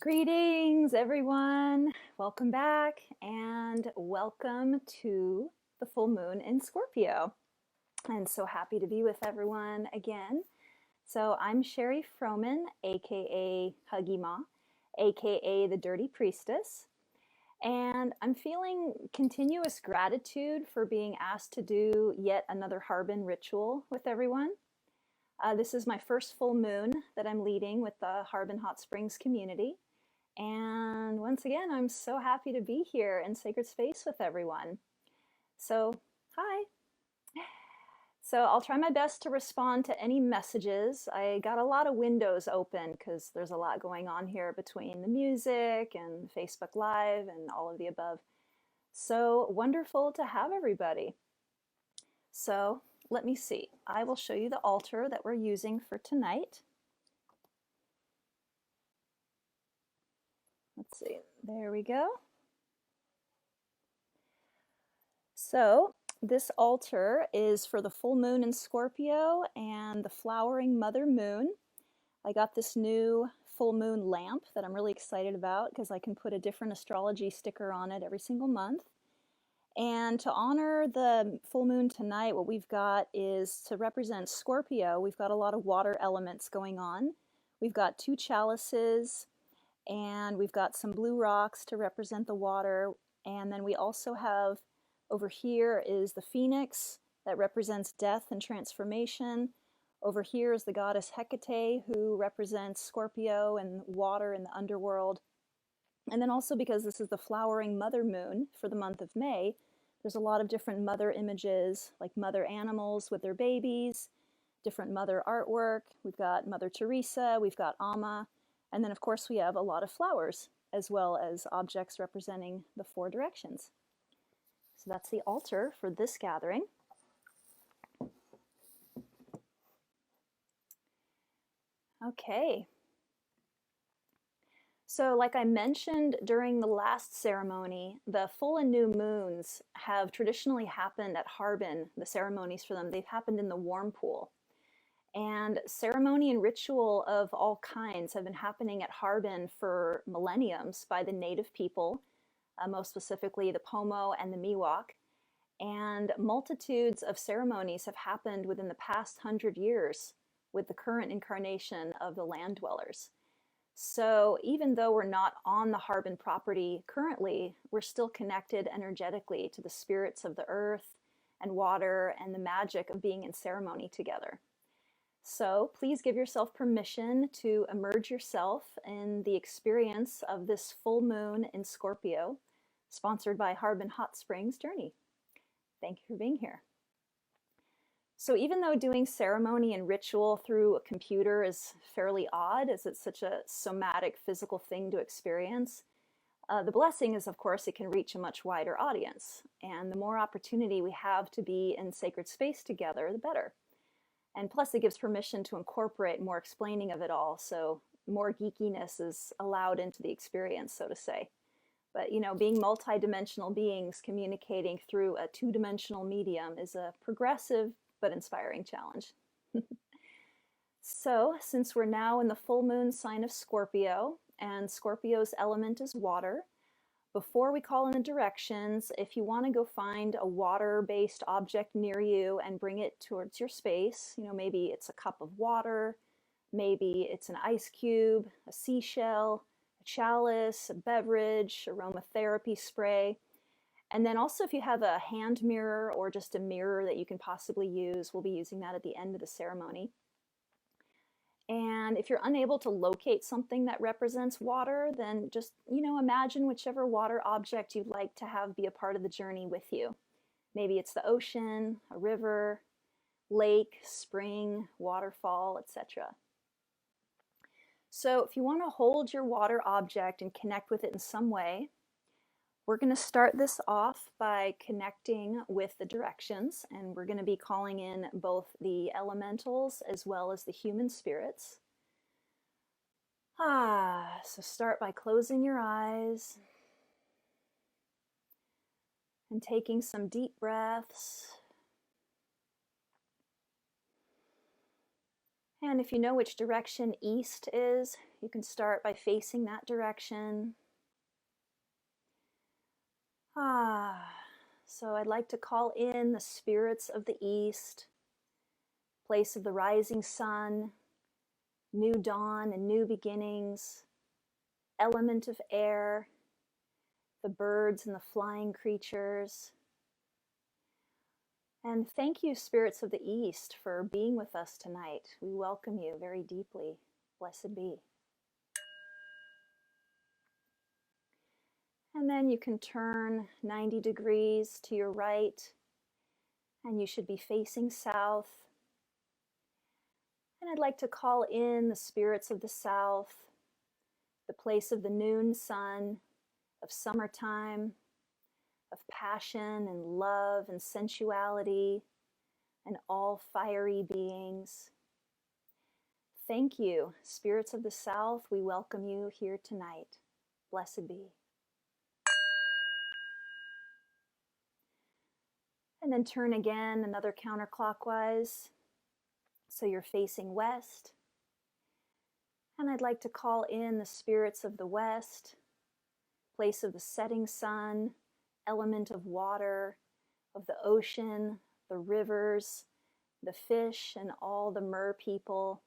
Greetings, everyone. Welcome back and welcome to the full moon in Scorpio. I'm so happy to be with everyone again. So, I'm Sherry Froman, aka Huggi-Ma, aka the Dirty Priestess, and I'm feeling continuous gratitude for being asked to do yet another Harbin ritual with everyone. This is my first full moon that I'm leading with the Harbin Hot Springs community. And once again, I'm so happy to be here in sacred space with everyone. So, hi. So, I'll try my best to respond to any messages. I got a lot of windows open because there's a lot going on here between the music and Facebook Live and all of the above. So wonderful to have everybody. So, let me see. I will show you the altar that we're using for tonight. Let's see, there we go. So this altar is for the full moon in Scorpio and the flowering mother moon. I got this new full moon lamp that I'm really excited about because I can put a different astrology sticker on it every single month. And to honor the full moon tonight, what we've got is to represent Scorpio. We've got a lot of water elements going on. We've got 2 chalices, and we've got some blue rocks to represent the water. And then we also have over here is the phoenix that represents death and transformation. Over here is the goddess Hecate, who represents Scorpio and water in the underworld. And then also, because this is the flowering mother moon for the month of May, there's a lot of different mother images, like mother animals with their babies, different mother artwork. We've got Mother Teresa, we've got Amma, and then of course we have a lot of flowers, as well as objects representing the 4 directions. So that's the altar for this gathering. Okay. So like I mentioned during the last ceremony, the full and new moons have traditionally happened at Harbin, the ceremonies for them. They've happened in the warm pool. And ceremony and ritual of all kinds have been happening at Harbin for millenniums by the native people, most specifically the Pomo and the Miwok. And multitudes of ceremonies have happened within the past 100 years with the current incarnation of the land dwellers. So even though we're not on the Harbin property currently, we're still connected energetically to the spirits of the earth and water and the magic of being in ceremony together. So please give yourself permission to immerse yourself in the experience of this full moon in Scorpio, sponsored by Harbin Hot Springs Journey. Thank you for being here. So even though doing ceremony and ritual through a computer is fairly odd, as it's such a somatic physical thing to experience, the blessing is, of course, it can reach a much wider audience. And the more opportunity we have to be in sacred space together, the better. And plus it gives permission to incorporate more explaining of it all, so more geekiness is allowed into the experience, so to say. But you know, being multi-dimensional beings communicating through a 2-dimensional medium is a progressive but inspiring challenge. So since we're now in the full moon sign of Scorpio, and Scorpio's element is water, before we call in the directions, if you want to go find a water-based object near you and bring it towards your space, you know, maybe it's a cup of water, maybe it's an ice cube, a seashell, a chalice, a beverage, aromatherapy spray. And then also if you have a hand mirror or just a mirror that you can possibly use, we'll be using that at the end of the ceremony. And if you're unable to locate something that represents water, then just, you know, imagine whichever water object you'd like to have be a part of the journey with you. Maybe it's the ocean, a river, lake, spring, waterfall, etc. So if you want to hold your water object and connect with it in some way, we're going to start this off by connecting with the directions, and we're going to be calling in both the elementals as well as the human spirits. So start by closing your eyes and taking some deep breaths. And if you know which direction east is, you can start by facing that direction. So I'd like to call in the spirits of the east, place of the rising sun, new dawn and new beginnings, element of air, the birds and the flying creatures. And thank you, spirits of the east, for being with us tonight. We welcome you very deeply. Blessed be. And then you can turn 90 degrees to your right, and you should be facing south. And I'd like to call in the spirits of the south, the place of the noon sun, of summertime, of passion and love and sensuality, and all fiery beings. Thank you, spirits of the south. We welcome you here tonight. Blessed be. And then turn again, another counterclockwise. So you're facing west. And I'd like to call in the spirits of the west, place of the setting sun, element of water, of the ocean, the rivers, the fish, and all the mer people.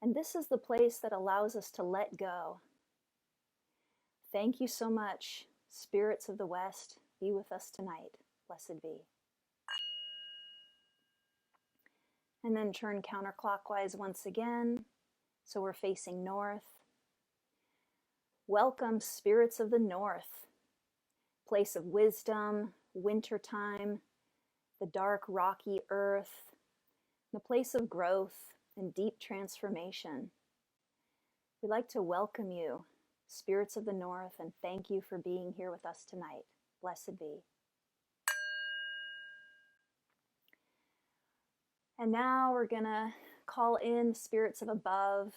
And this is the place that allows us to let go. Thank you so much, spirits of the west. Be with us tonight. Blessed be. And then turn counterclockwise once again. So we're facing north. Welcome, spirits of the north, place of wisdom, wintertime, the dark rocky earth, the place of growth and deep transformation. We'd like to welcome you, spirits of the north, and thank you for being here with us tonight. Blessed be. And now we're gonna call in spirits of above,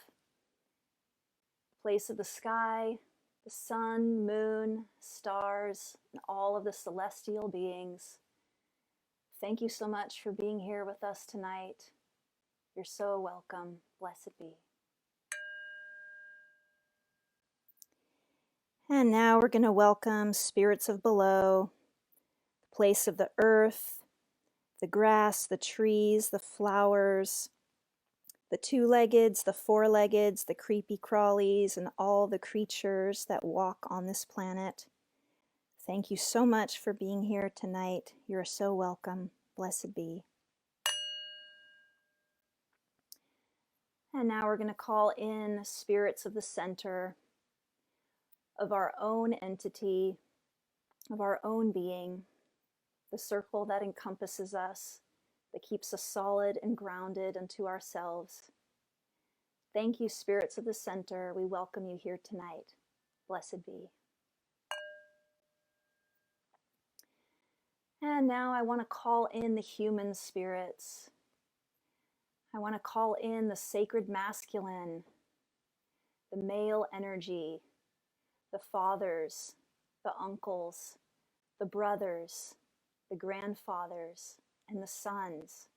place of the sky, the sun, moon, stars, and all of the celestial beings. Thank you so much for being here with us tonight. You're so welcome. Blessed be. And now we're going to welcome spirits of below, the place of the earth, the grass, the trees, the flowers, the two-leggeds, the four-leggeds, the creepy crawlies, and all the creatures that walk on this planet. Thank you so much for being here tonight. You're so welcome. Blessed be. And now we're going to call in spirits of the center, of our own entity, of our own being, the circle that encompasses us, that keeps us solid and grounded unto ourselves. Thank you, spirits of the center. We welcome you here tonight. Blessed be. And now I want to call in the human spirits. I want to call in the sacred masculine, the male energy, the fathers, the uncles, the brothers, the grandfathers, and the sons.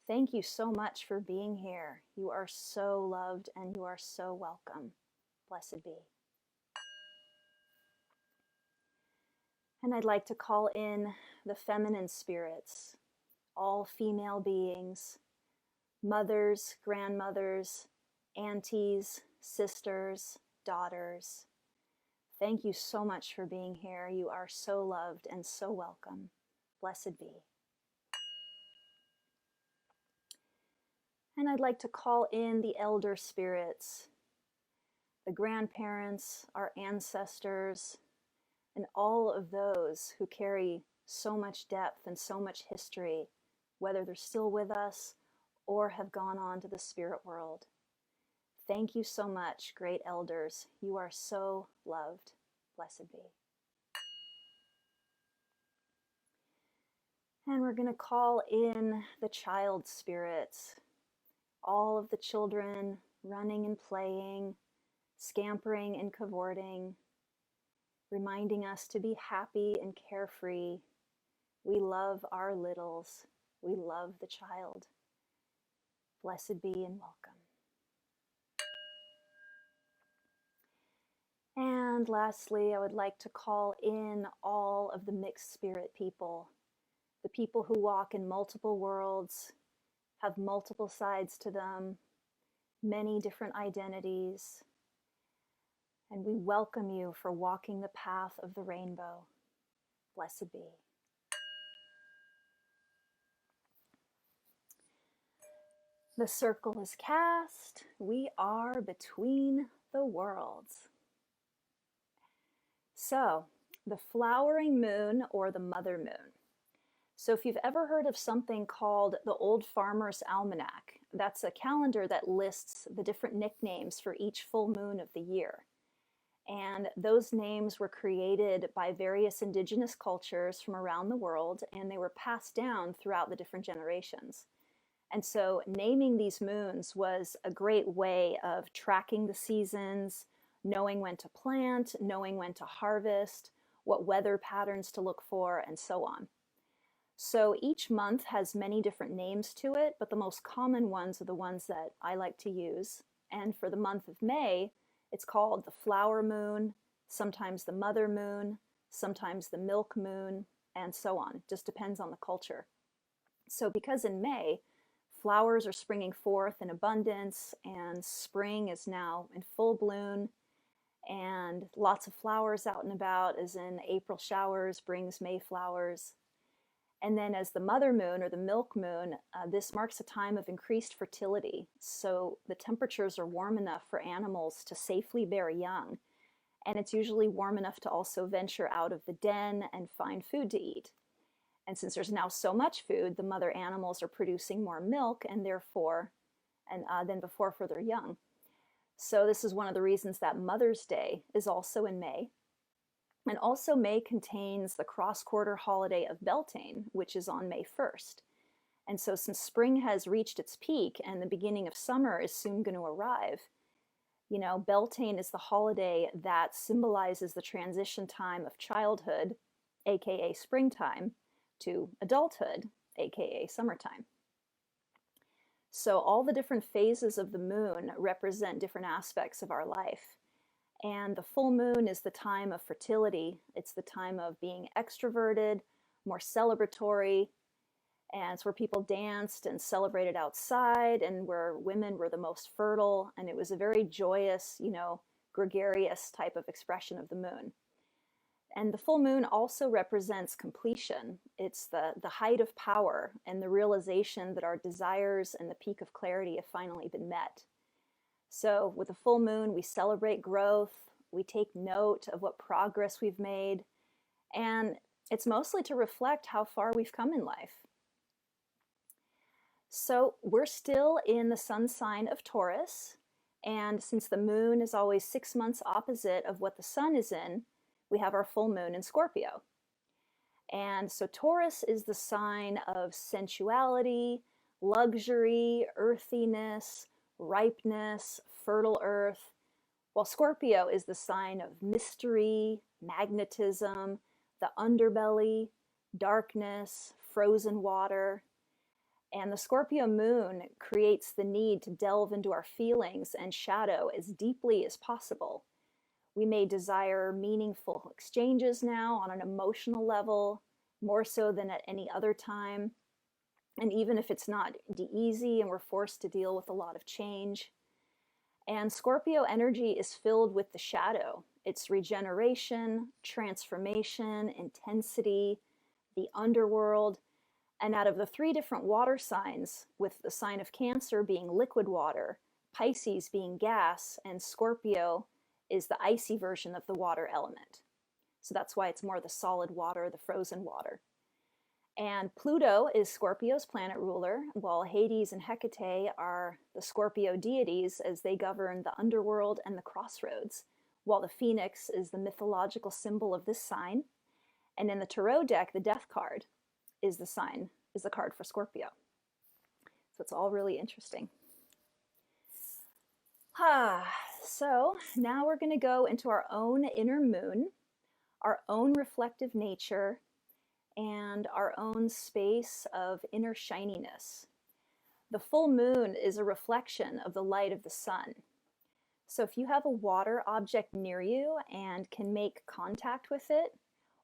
Thank you so much for being here. You are so loved and you are so welcome. Blessed be. And I'd like to call in the feminine spirits, all female beings, mothers, grandmothers, aunties, sisters, daughters. Thank you so much for being here. You are so loved and so welcome. Blessed be. And I'd like to call in the elder spirits, the grandparents, our ancestors, and all of those who carry so much depth and so much history, whether they're still with us or have gone on to the spirit world. Thank you so much, great elders. You are so loved. Blessed be. And we're going to call in the child spirits, all of the children running and playing, scampering and cavorting, reminding us to be happy and carefree. We love our littles. We love the child. Blessed be and welcome. And lastly, I would like to call in all of the mixed spirit people, the people who walk in multiple worlds, have multiple sides to them, many different identities. And we welcome you for walking the path of the rainbow. Blessed be. The circle is cast. We are between the worlds. So, the flowering moon or the mother moon. So if you've ever heard of something called the Old Farmer's Almanac, that's a calendar that lists the different nicknames for each full moon of the year. And those names were created by various indigenous cultures from around the world, and they were passed down throughout the different generations. And so naming these moons was a great way of tracking the seasons, knowing when to plant, knowing when to harvest, what weather patterns to look for, and so on. So each month has many different names to it, but the most common ones are the ones that I like to use. And for the month of May, it's called the flower moon, sometimes the mother moon, sometimes the milk moon, and so on. Just depends on the culture. So because in May, flowers are springing forth in abundance, and spring is now in full bloom, and lots of flowers out and about, as in April showers brings May flowers. And then as the mother moon or the milk moon, this marks a time of increased fertility. So the temperatures are warm enough for animals to safely bear young. And it's usually warm enough to also venture out of the den and find food to eat. And since there's now so much food, the mother animals are producing more milk and therefore, than before for their young. So this is one of the reasons that Mother's Day is also in May. And also May contains the cross-quarter holiday of Beltane, which is on May 1st. And so since spring has reached its peak and the beginning of summer is soon going to arrive, you know, Beltane is the holiday that symbolizes the transition time of childhood, aka springtime, to adulthood, aka summertime. So all the different phases of the moon represent different aspects of our life. And the full moon is the time of fertility. It's the time of being extroverted, more celebratory, and it's where people danced and celebrated outside, and where women were the most fertile. And it was a very joyous, you know, gregarious type of expression of the moon. And the full moon also represents completion. It's the height of power and the realization that our desires and the peak of clarity have finally been met. So with the full moon, we celebrate growth, we take note of what progress we've made, and it's mostly to reflect how far we've come in life. So we're still in the sun sign of Taurus, and since the moon is always 6 months opposite of what the sun is in, we have our full moon in Scorpio. And so Taurus is the sign of sensuality, luxury, earthiness, ripeness, fertile earth, while Scorpio is the sign of mystery, magnetism, the underbelly, darkness, frozen water. And the Scorpio moon creates the need to delve into our feelings and shadow as deeply as possible. We may desire meaningful exchanges now on an emotional level, more so than at any other time. And even if it's not easy and we're forced to deal with a lot of change. And Scorpio energy is filled with the shadow. It's regeneration, transformation, intensity, the underworld. And out of the 3 different water signs, with the sign of Cancer being liquid water, Pisces being gas, and Scorpio is the icy version of the water element. So that's why it's more the solid water, the frozen water. And Pluto is Scorpio's planet ruler, while Hades and Hecate are the Scorpio deities as they govern the underworld and the crossroads, while the phoenix is the mythological symbol of this sign. And in the tarot deck, the death card is the card for Scorpio. So it's all really interesting. So now we're going to go into our own inner moon, our own reflective nature, and our own space of inner shininess. The full moon is a reflection of the light of the sun. So if you have a water object near you and can make contact with it,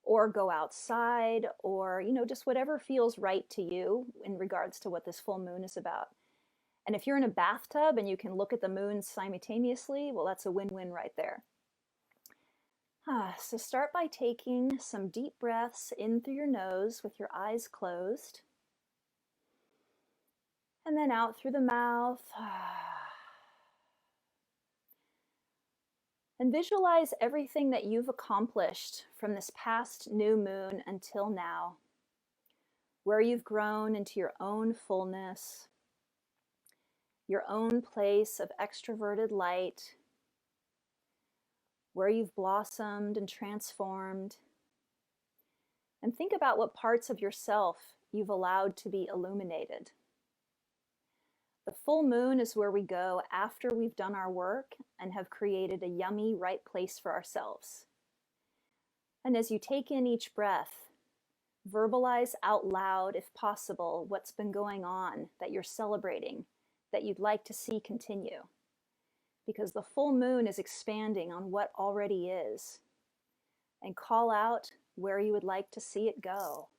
or go outside, or, just whatever feels right to you in regards to what this full moon is about. And if you're in a bathtub and you can look at the moon simultaneously, well, that's a win-win right there. So start by taking some deep breaths in through your nose with your eyes closed. And then out through the mouth. And visualize everything that you've accomplished from this past new moon until now, where you've grown into your own fullness, your own place of extroverted light, where you've blossomed and transformed. And think about what parts of yourself you've allowed to be illuminated. The full moon is where we go after we've done our work and have created a yummy, right place for ourselves. And as you take in each breath, verbalize out loud, if possible, what's been going on that you're celebrating, that you'd like to see continue. Because the full moon is expanding on what already is. And call out where you would like to see it go.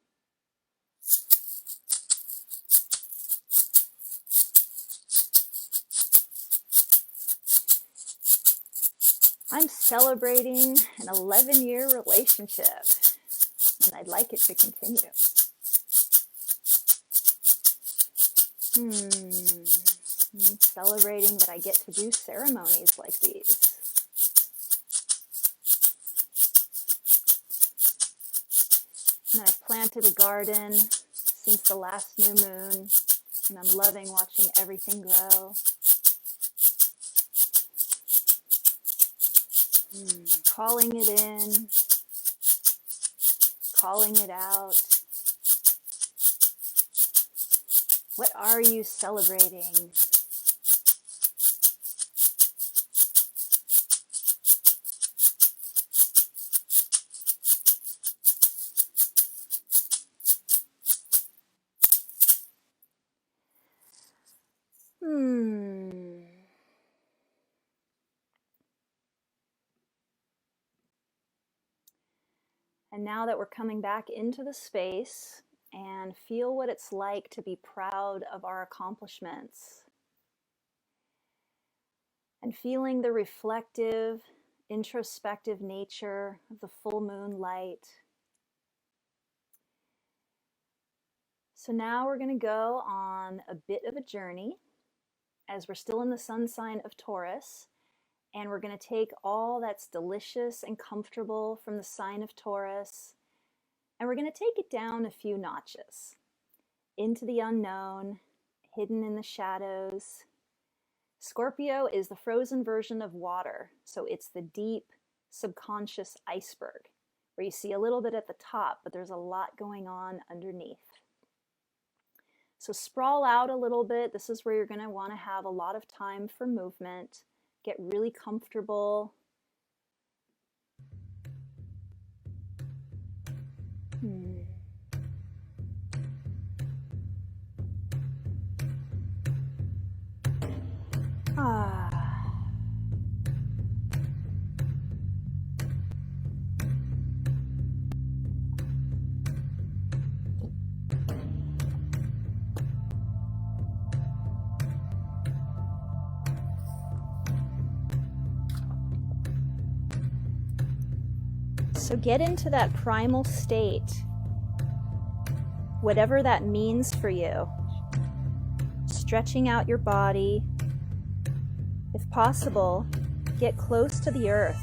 I'm celebrating an 11-year relationship, and I'd like it to continue. I'm celebrating that I get to do ceremonies like these. And I've planted a garden since the last new moon, and I'm loving watching everything grow. Calling it in, calling it out. What are you celebrating? And now that we're coming back into the space, and feel what it's like to be proud of our accomplishments. And feeling the reflective, introspective nature of the full moon light. So now we're going to go on a bit of a journey as we're still in the sun sign of Taurus. And we're going to take all that's delicious and comfortable from the sign of Taurus, and we're going to take it down a few notches into the unknown, hidden in the shadows. Scorpio is the frozen version of water, so it's the deep subconscious iceberg where you see a little bit at the top, but there's a lot going on underneath. So sprawl out a little bit. This is where you're going to want to have a lot of time for movement. Get really comfortable. So get into that primal state, whatever that means for you. Stretching out your body. If possible, get close to the earth,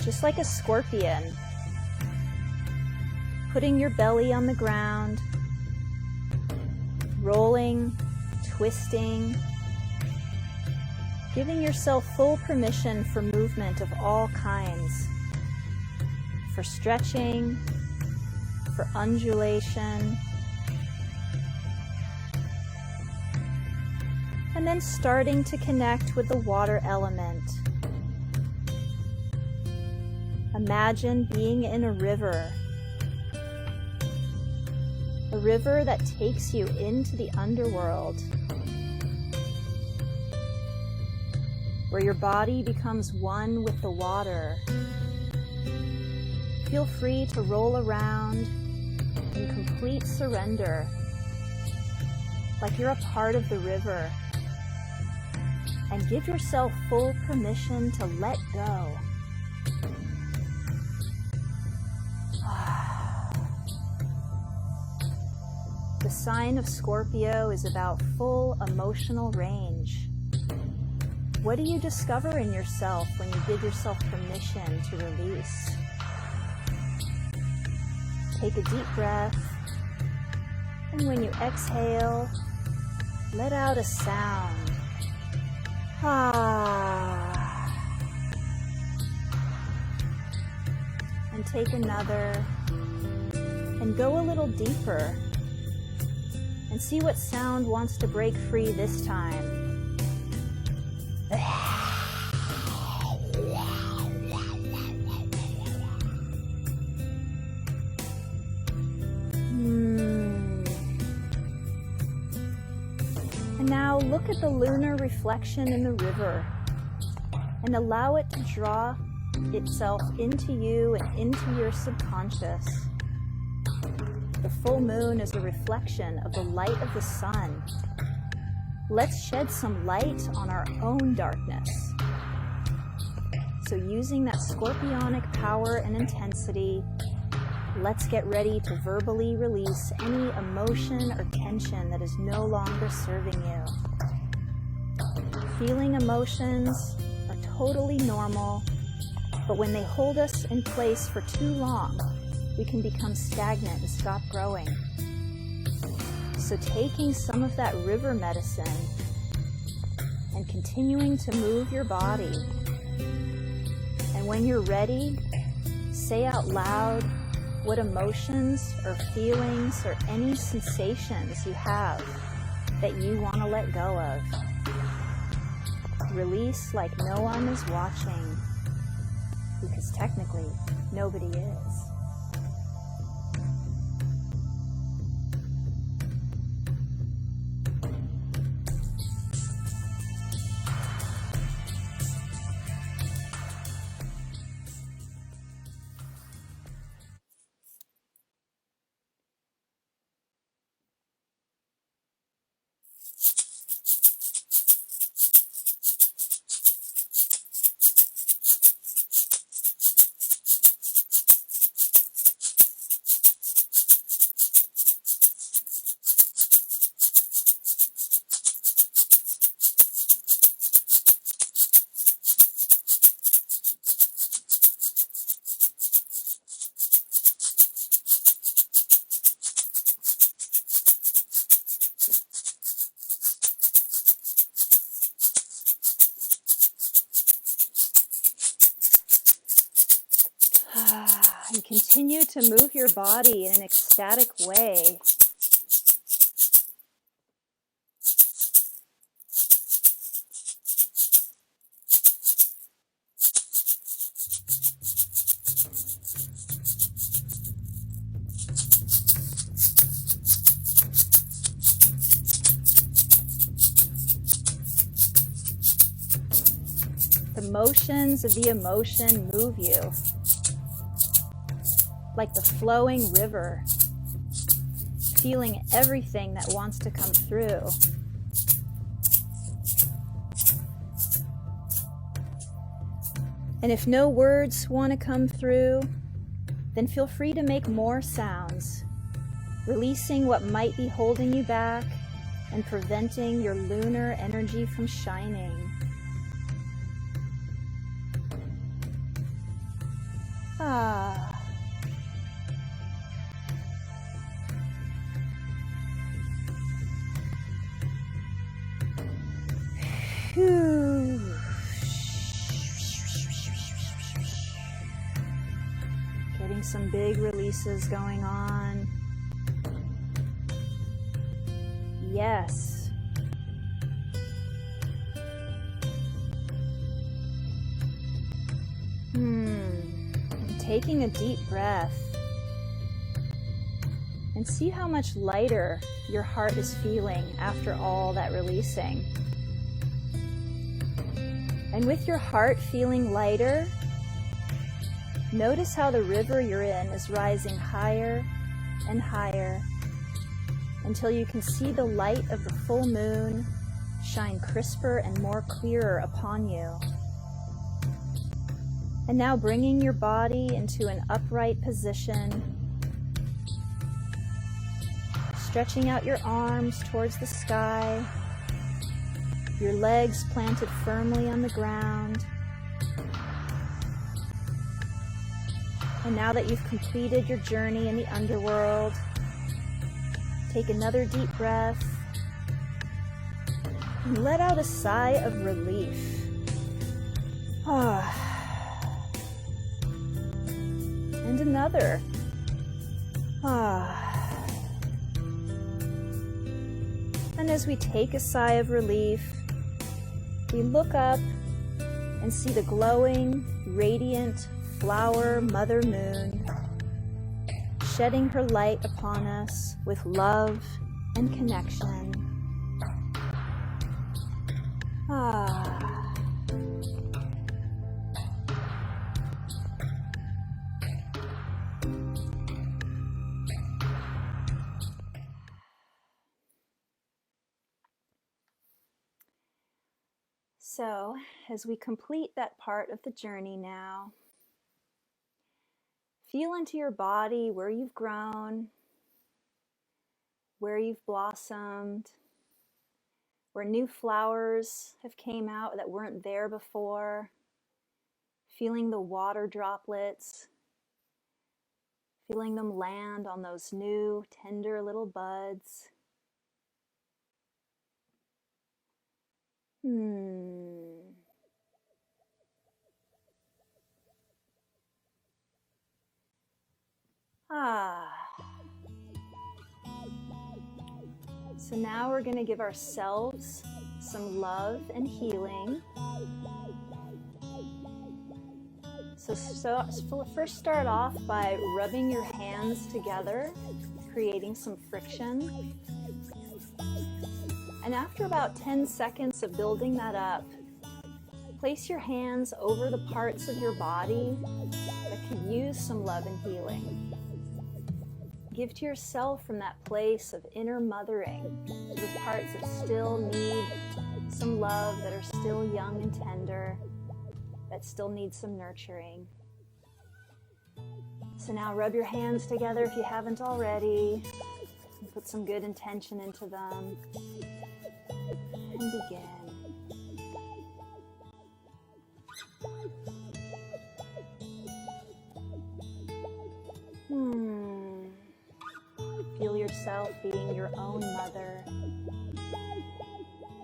just like a scorpion. Putting your belly on the ground, rolling, twisting, giving yourself full permission for movement of all kinds. For stretching, for undulation, and then starting to connect with the water element. Imagine being in a river A river that takes you into the underworld, where your body becomes one with the water. Feel free to roll around in complete surrender, like you're a part of the river, and give yourself full permission to let go. The sign of Scorpio is about full emotional range. What do you discover in yourself when you give yourself permission to release? Take a deep breath, and when you exhale, let out a sound. And take another, and go a little deeper, and see what sound wants to break free this time. And now look at the lunar reflection in the river and allow it to draw itself into you and into your subconscious. The full moon is a reflection of the light of the sun. Let's shed some light on our own darkness. So using that scorpionic power and intensity, let's get ready to verbally release any emotion or tension that is no longer serving you. Feeling emotions are totally normal, but when they hold us in place for too long, we can become stagnant and stop growing. So taking some of that river medicine and continuing to move your body. And when you're ready, say out loud what emotions or feelings or any sensations you have that you want to let go of. Release like no one is watching, because technically nobody is. And continue to move your body in an ecstatic way. The motions of the emotion move you, like the flowing river, feeling everything that wants to come through. And if no words want to come through, then feel free to make more sounds, releasing what might be holding you back and preventing your lunar energy from shining. Whew. Getting some big releases going on. Yes. And taking a deep breath. And see how much lighter your heart is feeling after all that releasing. And with your heart feeling lighter, notice how the river you're in is rising higher and higher until you can see the light of the full moon shine crisper and more clearer upon you. And now bringing your body into an upright position, stretching out your arms towards the sky, your legs planted firmly on the ground. And now that you've completed your journey in the underworld, take another deep breath and let out a sigh of relief. And another. And as we take a sigh of relief, we look up and see the glowing, radiant flower Mother Moon shedding her light upon us with love and connection. So, as we complete that part of the journey now, feel into your body where you've grown, where you've blossomed, where new flowers have came out that weren't there before, feeling the water droplets, feeling them land on those new tender little buds. So now we're going to give ourselves some love and healing. So first start off by rubbing your hands together, creating some friction. And after about 10 seconds of building that up, place your hands over the parts of your body that could use some love and healing. Give to yourself from that place of inner mothering, to the parts that still need some love, that are still young and tender, that still need some nurturing. So now rub your hands together if you haven't already, and put some good intention into them, and begin. Feel yourself being your own mother,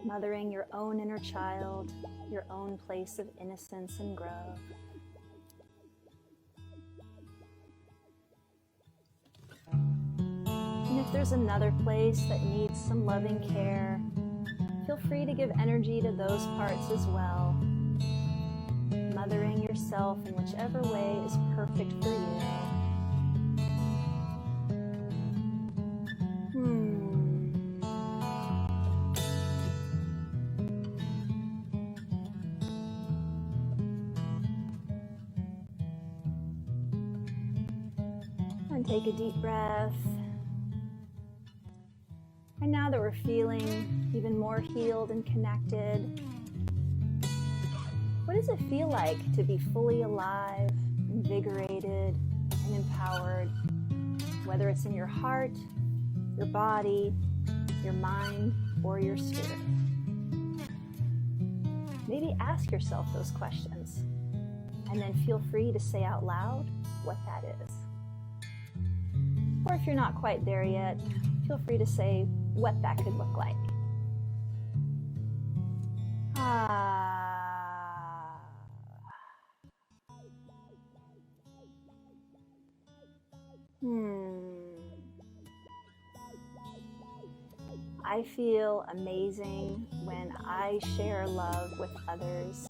mothering your own inner child, your own place of innocence and growth. And if there's another place that needs some loving care, feel free to give energy to those parts as well, mothering yourself in whichever way is perfect for you. And take a deep breath. And now that we're feeling even more healed and connected, what does it feel like to be fully alive, invigorated, and empowered? Whether it's in your heart, your body, your mind, or your spirit. Maybe ask yourself those questions, and then feel free to say out loud what that is. Or if you're not quite there yet, feel free to say what that could look like. I feel amazing when I share love with others.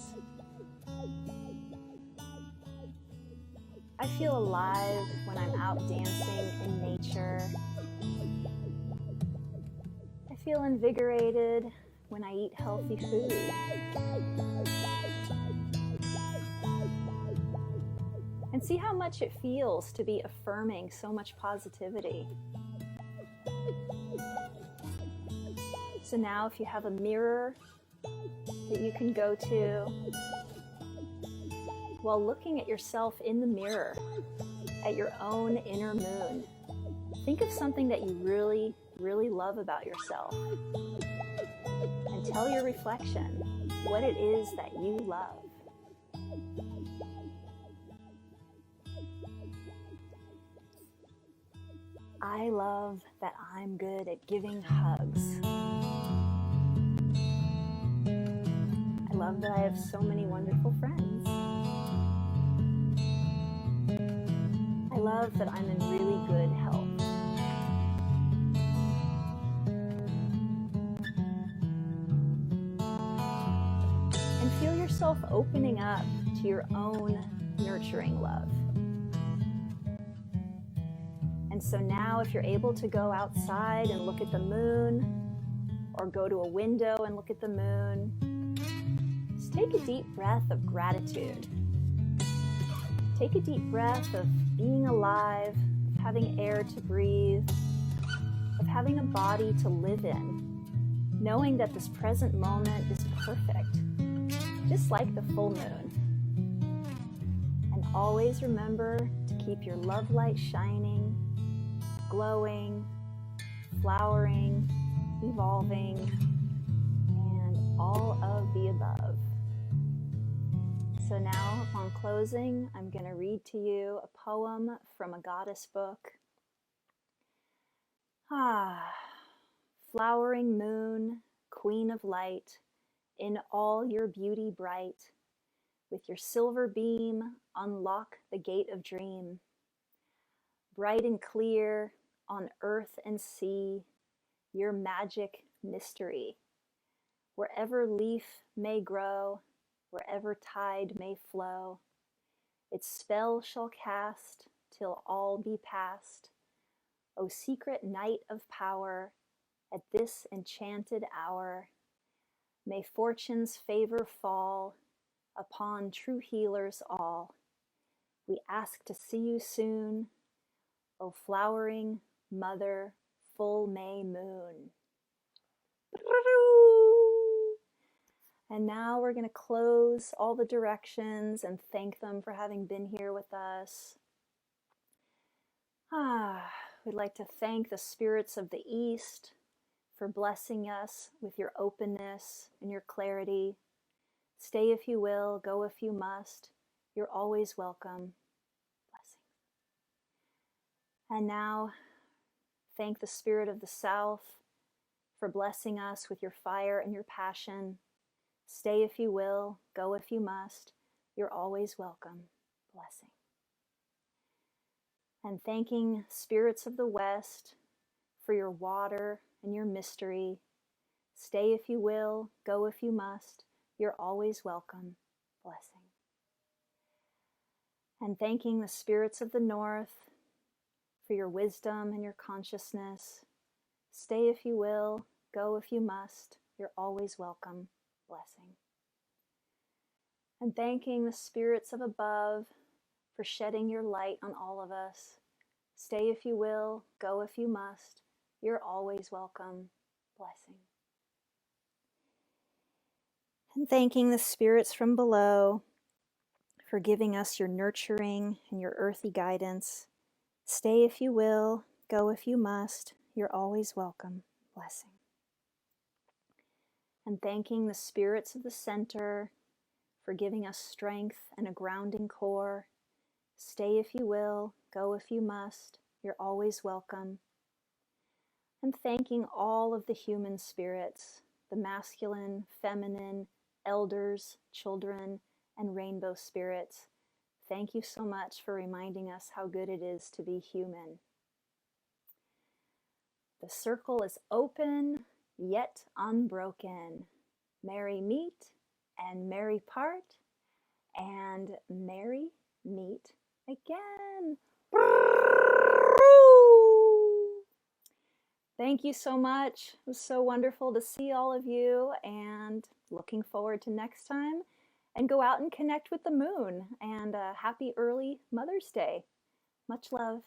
I feel alive when I'm out dancing in nature feel invigorated when I eat healthy food. And see how much it feels to be affirming so much positivity. So now if you have a mirror that you can go to, while looking at yourself in the mirror, at your own inner moon, think of something that you really, really love about yourself. And tell your reflection what it is that you love. I love that I'm good at giving hugs. I love that I have so many wonderful friends. I love that I'm in really good health. And feel yourself opening up to your own nurturing love. And so now if you're able to go outside and look at the moon, or go to a window and look at the moon, just take a deep breath of gratitude. Take a deep breath of being alive, of having air to breathe, of having a body to live in, knowing that this present moment is perfect, just like the full moon. And always remember to keep your love light shining, glowing, flowering, evolving, and all of the above. So now, upon closing, I'm going to read to you a poem from a goddess book. Flowering moon, queen of light, in all your beauty bright, with your silver beam, unlock the gate of dream. Bright and clear, on earth and sea, your magic mystery. Wherever leaf may grow, wherever tide may flow, its spell shall cast till all be past. O secret night of power, at this enchanted hour, may fortune's favor fall upon true healers all. We ask to see you soon, O flowering mother, full May moon. And now we're going to close all the directions and thank them for having been here with us. We'd like to thank the spirits of the East for blessing us with your openness and your clarity. Stay if you will, go if you must. You're always welcome. Blessings. And now, thank the Spirit of the South for blessing us with your fire and your passion. Stay if you will, go if you must. You're always welcome. Blessing. And thanking spirits of the West for your water and your mystery. Stay if you will, go if you must. You're always welcome. Blessing. And thanking the spirits of the North for your wisdom and your consciousness. Stay if you will, go if you must. You're always welcome. Blessing. And thanking the spirits of above for shedding your light on all of us. Stay if you will, go if you must. You're always welcome. Blessing. And thanking the spirits from below for giving us your nurturing and your earthy guidance. Stay if you will, go if you must. You're always welcome. Blessing. And thanking the spirits of the center for giving us strength and a grounding core. Stay if you will, go if you must. You're always welcome. And thanking all of the human spirits, the masculine, feminine, elders, children, and rainbow spirits. Thank you so much for reminding us how good it is to be human. The circle is open, yet unbroken. Merry meet and merry part, and merry meet again. Thank you so much. It was so wonderful to see all of you and looking forward to next time. And go out and connect with the moon. And happy early Mother's Day. Much love.